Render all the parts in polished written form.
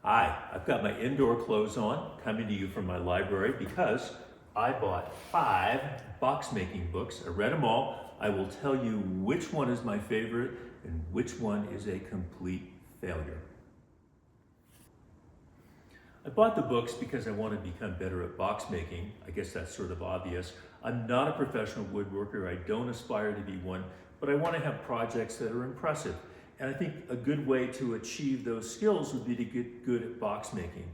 Hi, I've got my indoor clothes on, coming to you from my library because I bought 5 box making books. I read them all. I will tell you which one is my favorite and which one is a complete failure. I bought the books because I want to become better at box making. I guess that's sort of obvious. I'm not a professional woodworker. I don't aspire to be one, but I want to have projects that are impressive. And I think a good way to achieve those skills would be to get good at box making.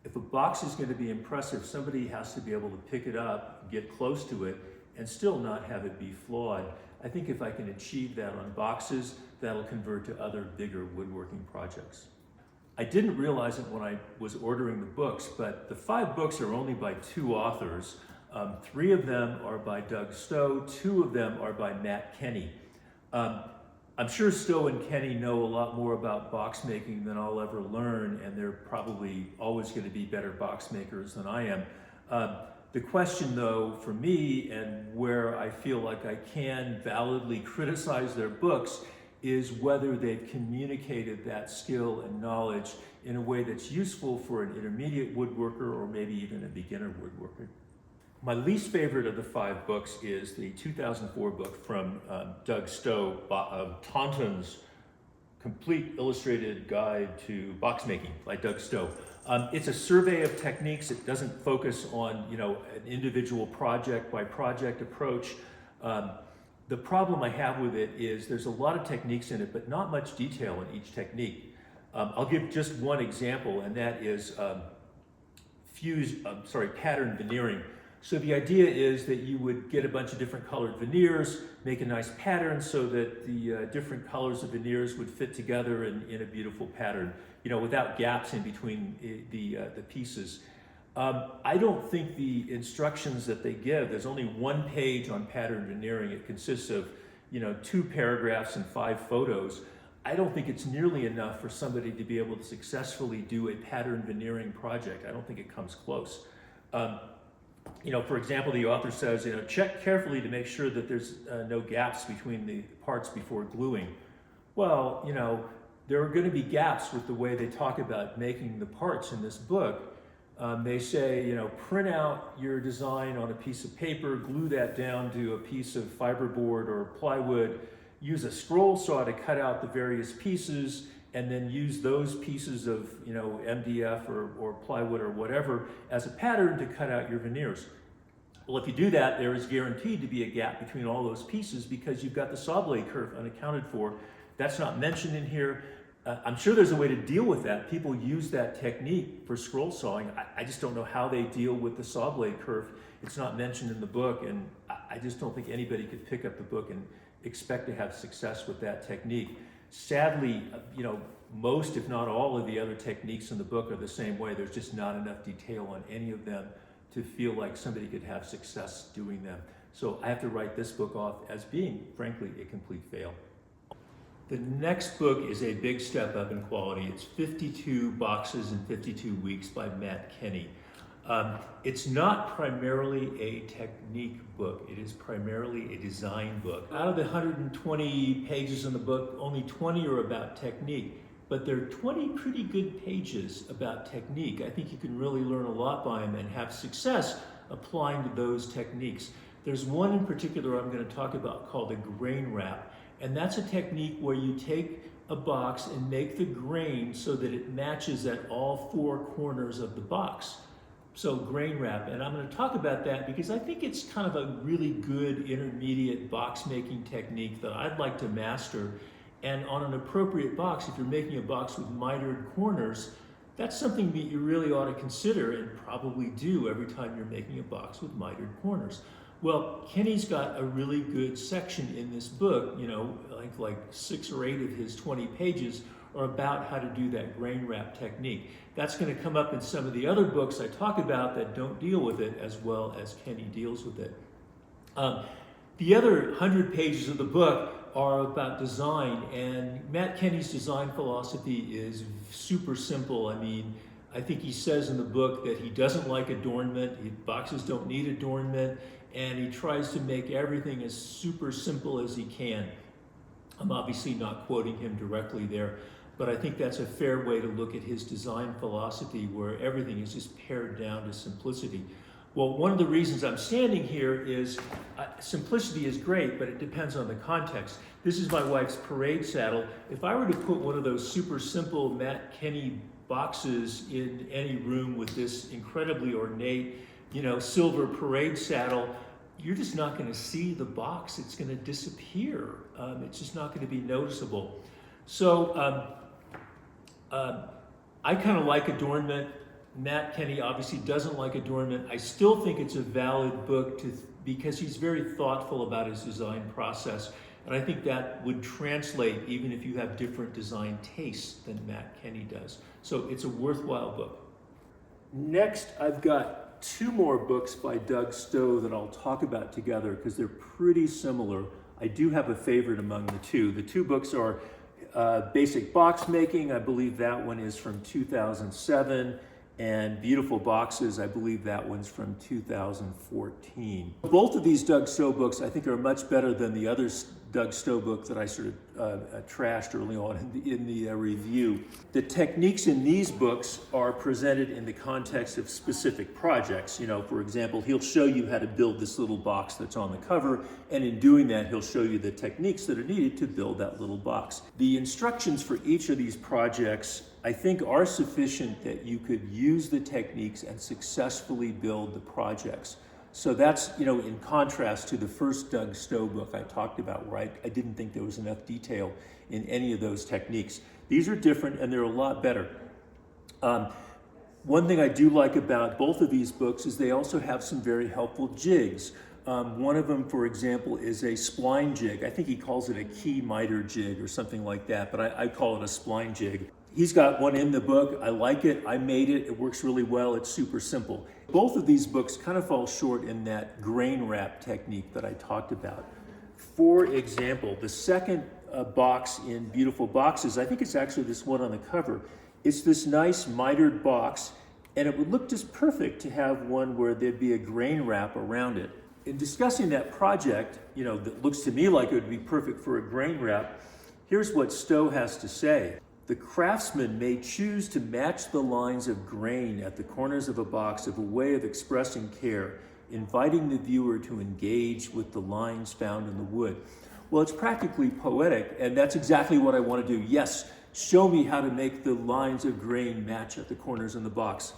If a box is going to be impressive, somebody has to be able to pick it up, get close to it, and still not have it be flawed. I think if I can achieve that on boxes, that'll convert to other bigger woodworking projects. I didn't realize it when I was ordering the books, but the 5 books are only by 2 authors. 3 of them are by Doug Stowe, 2 of them are by Matt Kenny. I'm sure Stowe and Kenny know a lot more about box making than I'll ever learn, and they're probably always going to be better box makers than I am. The question though, for me, and where I feel like I can validly criticize their books, is whether they've communicated that skill and knowledge in a way that's useful for an intermediate woodworker or maybe even a beginner woodworker. My least favorite of the 5 books is the 2004 book from Doug Stowe, Tauntons, Complete Illustrated Guide to Box Making by Doug Stowe. It's a survey of techniques. It doesn't focus on, an individual project by project approach. The problem I have with it is there's a lot of techniques in it, but not much detail in each technique. I'll give just one example, and that is pattern veneering. So the idea is that you would get a bunch of different colored veneers, make a nice pattern so that the different colors of veneers would fit together in a beautiful pattern, without gaps in between the pieces. I don't think the instructions that they give, there's only 1 page on pattern veneering. It consists of, 2 paragraphs and 5 photos. I don't think it's nearly enough for somebody to be able to successfully do a pattern veneering project. I don't think it comes close. For example, the author says, check carefully to make sure that there's no gaps between the parts before gluing. Well, there are going to be gaps with the way they talk about making the parts in this book. They say, print out your design on a piece of paper, glue that down to a piece of fiberboard or plywood, use a scroll saw to cut out the various pieces, and then use those pieces of MDF or plywood or whatever as a pattern to cut out your veneers. Well, if you do that, there is guaranteed to be a gap between all those pieces because you've got the saw blade curve unaccounted for. That's not mentioned in here. I'm sure there's a way to deal with that. People use that technique for scroll sawing. I just don't know how they deal with the saw blade curve. It's not mentioned in the book, and I just don't think anybody could pick up the book and expect to have success with that technique. Sadly, most, if not all, of the other techniques in the book are the same way. There's just not enough detail on any of them to feel like somebody could have success doing them. So I have to write this book off as being, frankly, a complete fail. The next book is a big step up in quality. It's 52 Boxes in 52 Weeks by Matt Kenny. It's not primarily a technique book. It is primarily a design book. Out of the 120 pages in the book, only 20 are about technique, but there are 20 pretty good pages about technique. I think you can really learn a lot by them and have success applying to those techniques. There's one in particular I'm going to talk about called a grain wrap, and that's a technique where you take a box and make the grain so that it matches at all 4 corners of the box. So grain wrap, and I'm going to talk about that because I think it's kind of a really good intermediate box making technique that I'd like to master. And on an appropriate box, if you're making a box with mitered corners, that's something that you really ought to consider and probably do every time you're making a box with mitered corners. Well, Kenny's got a really good section in this book, like 6 or 8 of his 20 pages are about how to do that grain wrap technique. That's going to come up in some of the other books I talk about that don't deal with it as well as Kenny deals with it. The other 100 pages of the book are about design, and Matt Kenny's design philosophy is super simple. I think he says in the book that he doesn't like adornment. Boxes don't need adornment, and he tries to make everything as super simple as he can. I'm obviously not quoting him directly there. But I think that's a fair way to look at his design philosophy, where everything is just pared down to simplicity. Well, one of the reasons I'm standing here is simplicity is great, but it depends on the context. This is my wife's parade saddle. If I were to put one of those super simple Matt Kenny boxes in any room with this incredibly ornate, silver parade saddle, you're just not going to see the box. It's going to disappear. It's just not going to be noticeable. So I kind of like adornment. Matt Kenny obviously doesn't like adornment. I still think it's a valid book because he's very thoughtful about his design process. And I think that would translate even if you have different design tastes than Matt Kenny does. So it's a worthwhile book. Next, I've got two more books by Doug Stowe that I'll talk about together because they're pretty similar. I do have a favorite among the two. The two books are Basic Box Making. I believe that one is from 2007. And Beautiful Boxes, I believe that one's from 2014. Both of these Doug Stowe books I think are much better than the other Doug Stowe book that I sort of trashed early on in the review. The techniques in these books are presented in the context of specific projects. For example, he'll show you how to build this little box that's on the cover, and in doing that, he'll show you the techniques that are needed to build that little box. The instructions for each of these projects I think are sufficient that you could use the techniques and successfully build the projects. So that's, in contrast to the first Doug Stowe book I talked about, where I didn't think there was enough detail in any of those techniques. These are different and they're a lot better. One thing I do like about both of these books is they also have some very helpful jigs. One of them, for example, is a spline jig. I think he calls it a key miter jig or something like that, but I call it a spline jig. He's got one in the book. I like it. I made it. It works really well. It's super simple. Both of these books kind of fall short in that grain wrap technique that I talked about. For example, the second box in Beautiful Boxes, I think it's actually this one on the cover. It's this nice mitered box, and it would look just perfect to have one where there'd be a grain wrap around it. In discussing that project, that looks to me like it would be perfect for a grain wrap, here's what Stowe has to say. The craftsman may choose to match the lines of grain at the corners of a box of a way of expressing care, inviting the viewer to engage with the lines found in the wood. Well, it's practically poetic, and that's exactly what I want to do. Yes, show me how to make the lines of grain match at the corners in the box.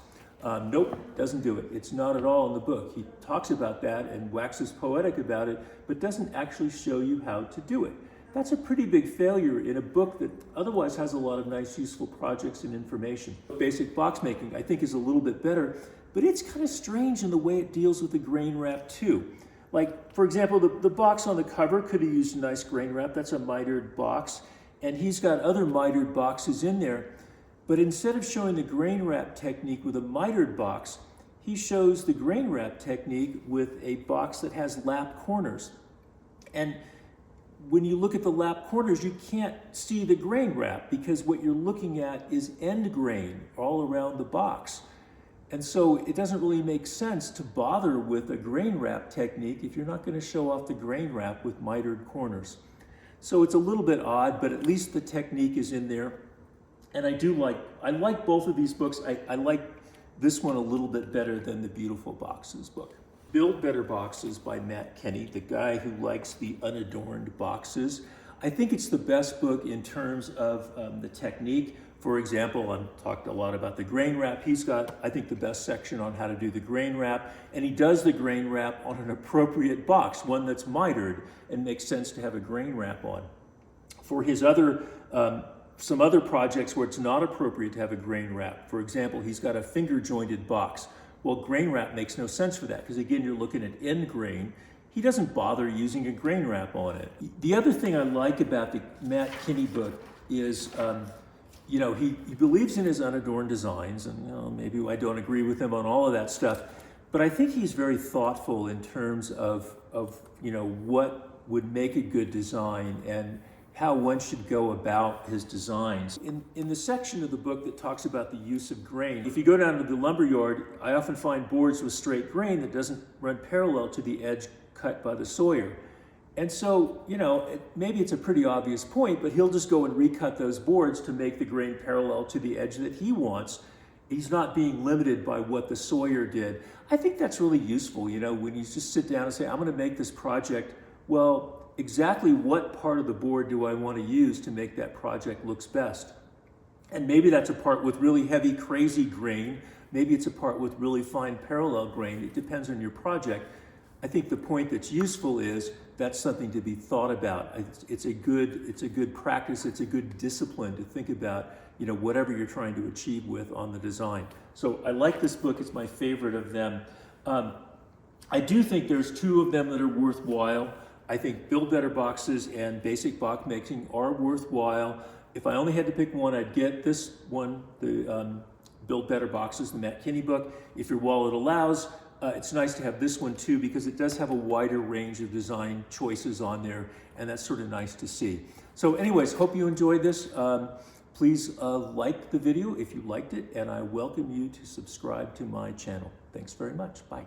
Nope, doesn't do it. It's not at all in the book. He talks about that and waxes poetic about it, but doesn't actually show you how to do it. That's a pretty big failure in a book that otherwise has a lot of nice, useful projects and information. Basic Box Making, I think, is a little bit better, but it's kind of strange in the way it deals with the grain wrap too. Like, for example, the box on the cover could have used a nice grain wrap. That's a mitered box, and he's got other mitered boxes in there. But instead of showing the grain wrap technique with a mitered box, he shows the grain wrap technique with a box that has lap corners. And when you look at the lap corners, you can't see the grain wrap because what you're looking at is end grain all around the box. And so it doesn't really make sense to bother with a grain wrap technique if you're not going to show off the grain wrap with mitered corners. So it's a little bit odd, but at least the technique is in there. And I like both of these books. I like this one a little bit better than the Beautiful Boxes book. Build Better Boxes by Matt Kenny, the guy who likes the unadorned boxes. I think it's the best book in terms of the technique. For example, I've talked a lot about the grain wrap. He's got, I think, the best section on how to do the grain wrap, and he does the grain wrap on an appropriate box, one that's mitered and makes sense to have a grain wrap on. For his some other projects where it's not appropriate to have a grain wrap, for example, he's got a finger jointed box. Well, grain wrap makes no sense for that because, again, you're looking at end grain. He doesn't bother using a grain wrap on it. The other thing I like about the Matt Kenny book is, he believes in his unadorned designs, and maybe I don't agree with him on all of that stuff, but I think he's very thoughtful in terms of what would make a good design and how one should go about his designs. In the section of the book that talks about the use of grain, if you go down to the lumber yard, I often find boards with straight grain that doesn't run parallel to the edge cut by the sawyer. And so, you know, maybe it's a pretty obvious point, but he'll just go and recut those boards to make the grain parallel to the edge that he wants. He's not being limited by what the sawyer did. I think that's really useful, you know, when you just sit down and say, I'm going to make this project. Well, exactly what part of the board do I want to use to make that project looks best? And maybe that's a part with really heavy, crazy grain. Maybe it's a part with really fine parallel grain. It depends on your project. I think the point that's useful is that's something to be thought about. It's a good practice. It's a good discipline to think about, you know, whatever you're trying to achieve with on the design. So I like this book. It's my favorite of them. I do think there's two of them that are worthwhile. I think Build Better Boxes and Basic Box Making are worthwhile. If I only had to pick one, I'd get this one, the Build Better Boxes, the Matt Kinney book. If your wallet allows, it's nice to have this one too, because it does have a wider range of design choices on there, and that's sort of nice to see. So anyways, hope you enjoyed this. Please like the video if you liked it, and I welcome you to subscribe to my channel. Thanks very much. Bye.